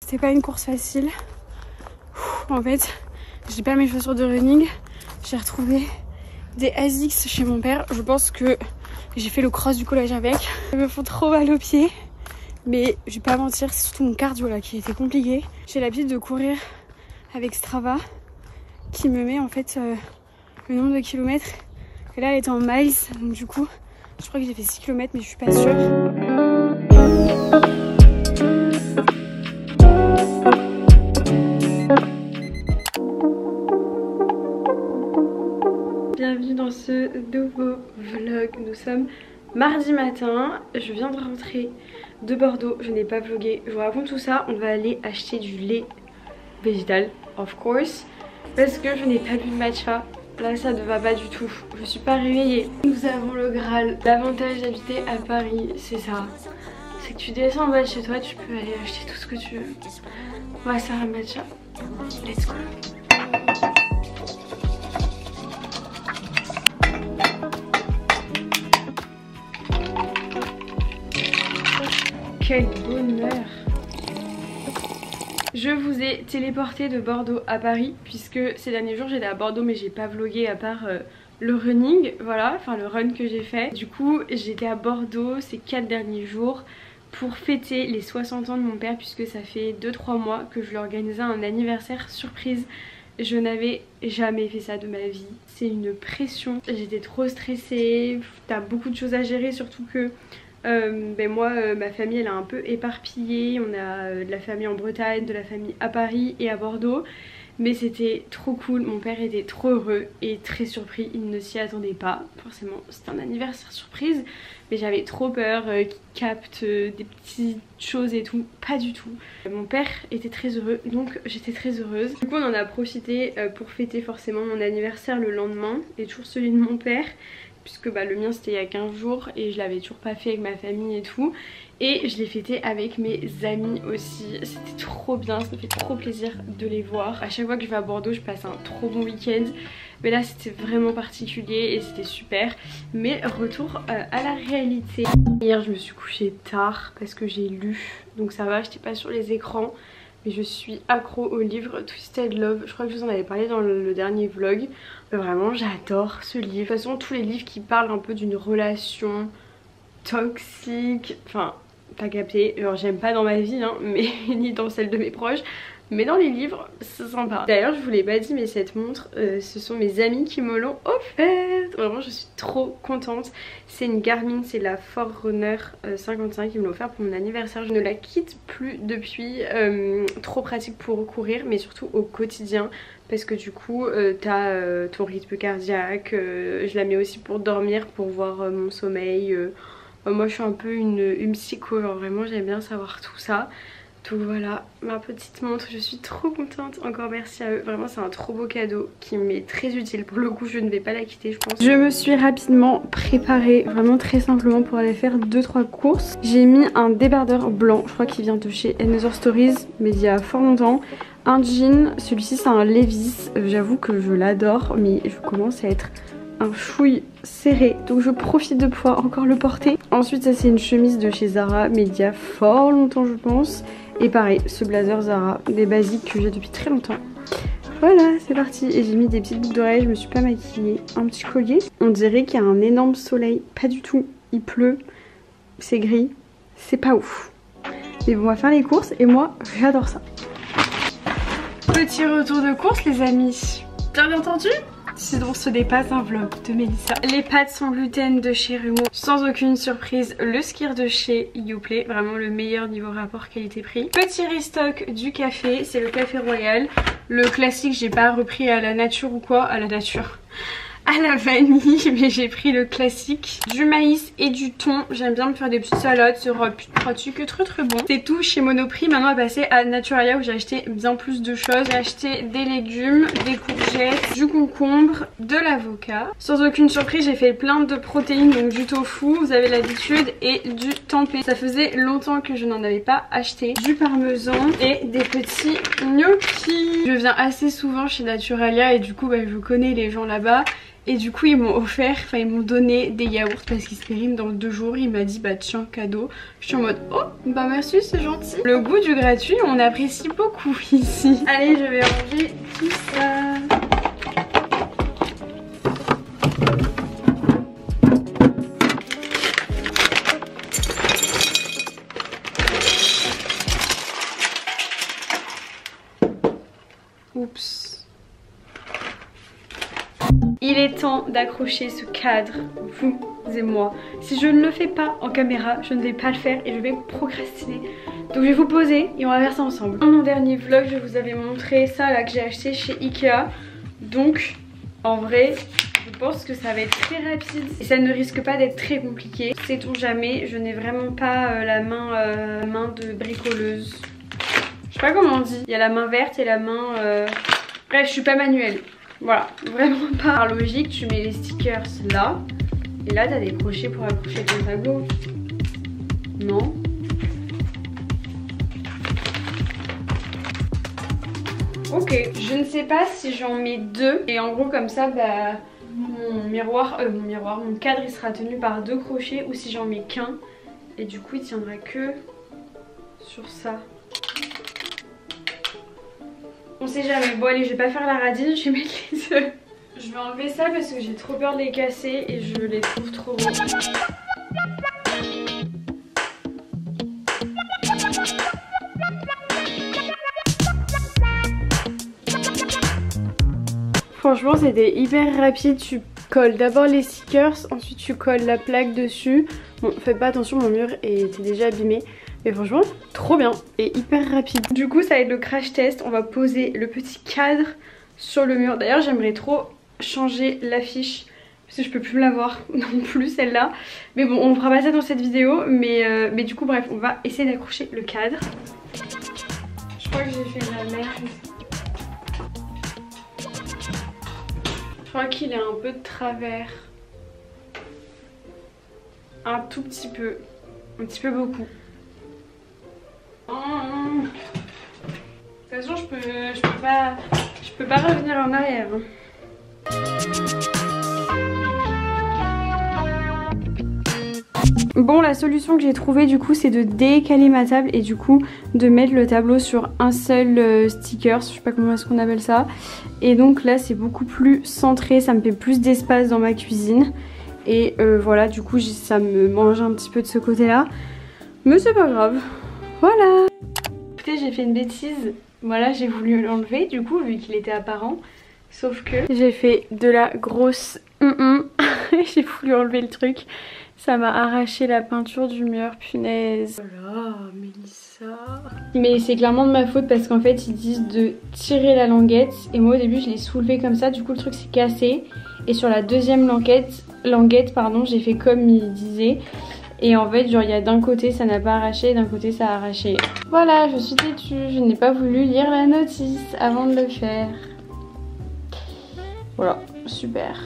C'était pas une course facile. En fait, j'ai pas mes chaussures de running. J'ai retrouvé des ASICS chez mon père. Je pense que j'ai fait le cross du collège avec. Ils me font trop mal aux pieds. Mais je vais pas mentir, c'est surtout mon cardio là qui était compliqué. J'ai l'habitude de courir avec Strava qui me met en fait le nombre de kilomètres. Et là elle était en miles. Donc du coup, je crois que j'ai fait 6 km mais je suis pas sûre. Bienvenue dans ce nouveau vlog. Nous sommes mardi matin. Je viens de rentrer de Bordeaux. Je n'ai pas vlogué. Je vous raconte tout ça. On va aller acheter du lait végétal, of course. Parce que je n'ai pas bu de matcha. Là ça ne va pas du tout. Je suis pas réveillée. Nous avons le Graal. L'avantage d'habiter à Paris, c'est ça. C'est que tu descends en bas de chez toi, tu peux aller acheter tout ce que tu veux. On va se faire un matcha. Let's go. Quel bonheur! Je vous ai téléporté de Bordeaux à Paris puisque ces derniers jours j'étais à Bordeaux mais j'ai pas vlogué à part le running, voilà, enfin le run que j'ai fait. Du coup j'étais à Bordeaux ces 4 derniers jours pour fêter les 60 ans de mon père puisque ça fait 2-3 mois que je lui organisais un anniversaire surprise. Je n'avais jamais fait ça de ma vie, c'est une pression, j'étais trop stressée, t'as beaucoup de choses à gérer surtout que moi ma famille elle est un peu éparpillée, on a de la famille en Bretagne, de la famille à Paris et à Bordeaux, mais c'était trop cool, mon père était trop heureux et très surpris, il ne s'y attendait pas, forcément c'était un anniversaire surprise mais j'avais trop peur qu'il capte des petites choses et tout, pas du tout. Mon père était très heureux donc j'étais très heureuse. Du coup on en a profité pour fêter forcément mon anniversaire le lendemain et toujours celui de mon père. Puisque le mien c'était il y a 15 jours et je l'avais toujours pas fait avec ma famille et tout. Et je l'ai fêté avec mes amis aussi. C'était trop bien, ça me fait trop plaisir de les voir. À chaque fois que je vais à Bordeaux je passe un trop bon week-end. Mais là c'était vraiment particulier et c'était super. Mais retour à la réalité. Hier je me suis couchée tard parce que j'ai lu. Donc ça va, j'étais pas sur les écrans. Mais je suis accro au livre Twisted Love. Je crois que je vous en avais parlé dans le dernier vlog. Mais vraiment j'adore ce livre. De toute façon tous les livres qui parlent un peu d'une relation toxique, enfin pas capté, genre j'aime pas dans ma vie hein, mais ni dans celle de mes proches. Mais dans les livres c'est sympa. D'ailleurs je vous l'ai pas dit mais cette montre ce sont mes amis qui me l'ont offerte. Vraiment je suis trop contente. C'est une Garmin, c'est la Forerunner 55. Ils me l'ont offert pour mon anniversaire. Je ne la quitte plus depuis. Trop pratique pour courir mais surtout au quotidien. Parce que du coup t'as ton rythme cardiaque. Je la mets aussi pour dormir, pour voir mon sommeil. Moi je suis un peu une psycho, genre vraiment j'aime bien savoir tout ça. Donc voilà, ma petite montre, je suis trop contente, encore merci à eux, vraiment c'est un trop beau cadeau qui m'est très utile, pour le coup je ne vais pas la quitter je pense. Je me suis rapidement préparée, vraiment très simplement pour aller faire 2-3 courses. J'ai mis un débardeur blanc, je crois qu'il vient de chez Another Stories, mais il y a fort longtemps. Un jean, celui-ci c'est un Levi's, j'avoue que je l'adore, mais je commence à être un chouille serré, donc je profite de pouvoir encore le porter. Ensuite ça c'est une chemise de chez Zara, mais il y a fort longtemps je pense. Et pareil, ce blazer Zara, des basiques que j'ai depuis très longtemps. Voilà, c'est parti. Et j'ai mis des petites boucles d'oreilles, je me suis pas maquillée. Un petit collier. On dirait qu'il y a un énorme soleil. Pas du tout. Il pleut. C'est gris. C'est pas ouf. Mais bon, on va faire les courses et moi, j'adore ça. Petit retour de course les amis. Bien entendu ? Sinon ce n'est pas un vlog de Mélissa. Les pâtes sans gluten de chez Rumo, sans aucune surprise. Le Skyr de chez Youplay, vraiment le meilleur niveau rapport qualité-prix. Petit restock du café, c'est le café royal. Le classique, j'ai pas repris à la nature ou quoi, à la nature. à la vanille, mais j'ai pris le classique. Du maïs et du thon. J'aime bien me faire des petites salades sur trois trucs très bon. C'est tout chez Monoprix. Maintenant on va passer à Naturalia où j'ai acheté bien plus de choses. J'ai acheté des légumes, des courgettes, du concombre, de l'avocat. Sans aucune surprise, j'ai fait plein de protéines, donc du tofu, vous avez l'habitude, et du tempeh. Ça faisait longtemps que je n'en avais pas acheté. Du parmesan et des petits gnocchis. Je viens assez souvent chez Naturalia et du coup je connais les gens là-bas. Et du coup ils m'ont offert, enfin ils m'ont donné des yaourts parce qu'ils se périment dans 2 jours. Il m'a dit bah tiens, cadeau. Je suis en mode oh bah merci, c'est gentil. Le goût du gratuit on apprécie beaucoup ici. Allez, je vais ranger tout ça. Oups. Il est temps d'accrocher ce cadre, vous et moi. Si je ne le fais pas en caméra, je ne vais pas le faire et je vais procrastiner. Donc je vais vous poser et on va faire ça ensemble. Dans mon dernier vlog, je vous avais montré ça là que j'ai acheté chez Ikea. Donc en vrai, je pense que ça va être très rapide et ça ne risque pas d'être très compliqué. Sait-on jamais, je n'ai vraiment pas la main de bricoleuse. Je sais pas comment on dit. Il y a la main verte et la main... Bref, je suis pas manuelle. Voilà, vraiment pas. Par logique, tu mets les stickers là. Et là, t'as des crochets pour accrocher ton tableau. Non? Ok, je ne sais pas si j'en mets 2. Et en gros, comme ça, bah, mon cadre, il sera tenu par 2 crochets. Ou si j'en mets qu'un. Et du coup, il tiendra que sur ça. On sait jamais. Bon allez, je vais pas faire la radine, je vais mettre les œufs. Je vais enlever ça parce que j'ai trop peur de les casser et je les trouve trop beaux. Franchement c'était hyper rapide. Tu colles d'abord les stickers, ensuite tu colles la plaque dessus. Bon, faites pas attention, mon mur était déjà abîmé. Mais franchement, trop bien et hyper rapide. Du coup, ça va être le crash test. On va poser le petit cadre sur le mur. D'ailleurs, j'aimerais trop changer l'affiche parce que je peux plus me la voir non plus celle-là. Mais bon, on fera pas ça dans cette vidéo. Mais du coup, bref, on va essayer d'accrocher le cadre. Je crois que j'ai fait de la merde. Je crois qu'il est un peu de travers. Un tout petit peu. Un petit peu beaucoup. De toute façon, je peux pas revenir en arrière. Bon, la solution que j'ai trouvée du coup, c'est de décaler ma table et du coup de mettre le tableau sur un seul sticker. Je sais pas comment est-ce qu'on appelle ça. Et donc là, c'est beaucoup plus centré, ça me fait plus d'espace dans ma cuisine. Et voilà, du coup, ça me mange un petit peu de ce côté-là. Mais c'est pas grave. Voilà. Écoutez, j'ai fait une bêtise. Voilà, j'ai voulu l'enlever du coup vu qu'il était apparent. Sauf que j'ai fait de la grosse j'ai voulu enlever le truc. Ça m'a arraché la peinture du mur, punaise. Voilà, Mélissa. Mais c'est clairement de ma faute parce qu'en fait ils disent de tirer la languette. Et moi au début je l'ai soulevé comme ça, du coup le truc s'est cassé. Et sur la deuxième languette, j'ai fait comme il disait. Et en fait, genre, il y a d'un côté ça n'a pas arraché, d'un côté ça a arraché. Voilà, je suis têtue, je n'ai pas voulu lire la notice avant de le faire. Voilà, super.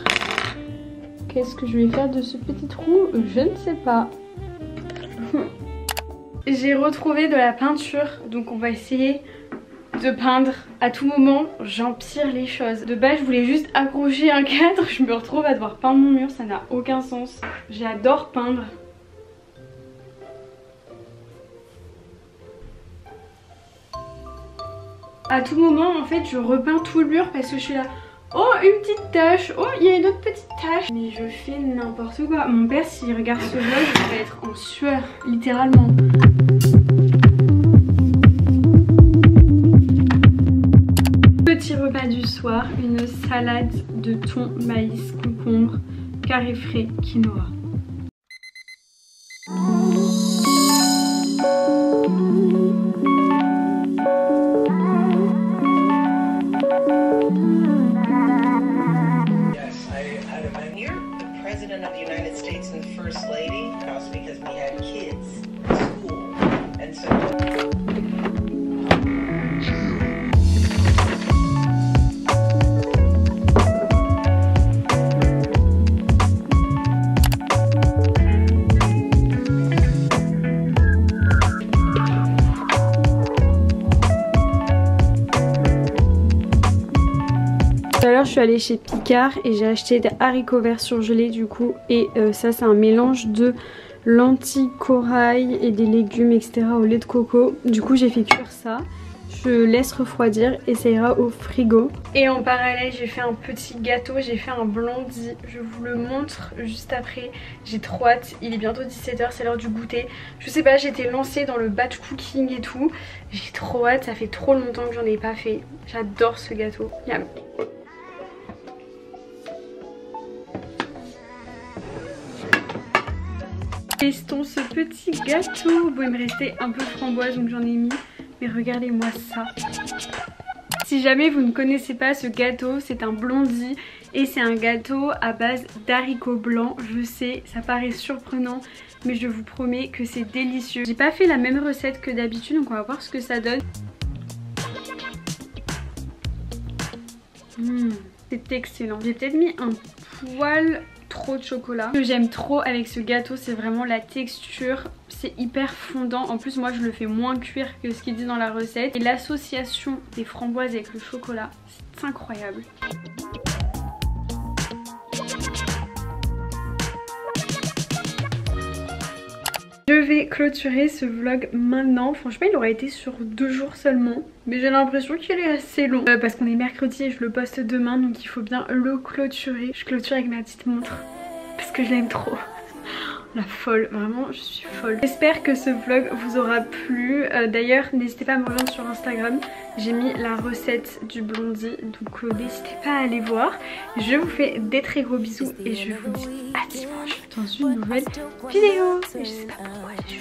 Qu'est-ce que je vais faire de ce petit trou? Je ne sais pas. J'ai retrouvé de la peinture, donc on va essayer de peindre. À tout moment, j'empire les choses. De base, je voulais juste accrocher un cadre, je me retrouve à devoir peindre mon mur, ça n'a aucun sens. J'adore peindre. À tout moment en fait je repeins tout le mur parce que je suis là. Oh, une petite tache. Oh, il y a une autre petite tache. Mais je fais n'importe quoi. Mon père s'il regarde ce vlog il va être en sueur, littéralement. Petit repas du soir, une salade de thon, maïs, concombre, carré frais, quinoa. Tout à l'heure je suis allée chez Picard et j'ai acheté des haricots verts surgelés du coup. Et ça c'est un mélange de lentilles, corail et des légumes etc. au lait de coco. Du coup j'ai fait cuire ça. Je laisse refroidir et ça ira au frigo. Et en parallèle j'ai fait un petit gâteau, j'ai fait un blondie. Je vous le montre juste après. J'ai trop hâte, il est bientôt 17 h, c'est l'heure du goûter. Je sais pas, j'étais lancée dans le batch cooking et tout. J'ai trop hâte, ça fait trop longtemps que j'en ai pas fait. J'adore ce gâteau. Yum. Testons ce petit gâteau. Bon, il me restait un peu de framboise donc j'en ai mis. Mais regardez-moi ça. Si jamais vous ne connaissez pas ce gâteau, c'est un blondie et c'est un gâteau à base d'haricots blancs. Je sais, ça paraît surprenant, mais je vous promets que c'est délicieux. J'ai pas fait la même recette que d'habitude, donc on va voir ce que ça donne. C'est excellent. J'ai peut-être mis un poil trop de chocolat. Ce que j'aime trop avec ce gâteau, c'est vraiment la texture. C'est hyper fondant. En plus, moi, je le fais moins cuire que ce qu'il dit dans la recette. Et l'association des framboises avec le chocolat, c'est incroyable. Je vais clôturer ce vlog maintenant. Franchement il aurait été sur 2 jours seulement, mais j'ai l'impression qu'il est assez long parce qu'on est mercredi et je le poste demain, donc il faut bien le clôturer. Je clôture avec ma petite montre parce que je l'aime trop. La folle, vraiment je suis folle. J'espère que ce vlog vous aura plu. D'ailleurs n'hésitez pas à me rejoindre sur Instagram. J'ai mis la recette du blondie, donc n'hésitez pas à aller voir. Je vous fais des très gros bisous et je vous dis à dimanche dans une nouvelle vidéo. Et je sais pas pourquoi j'ai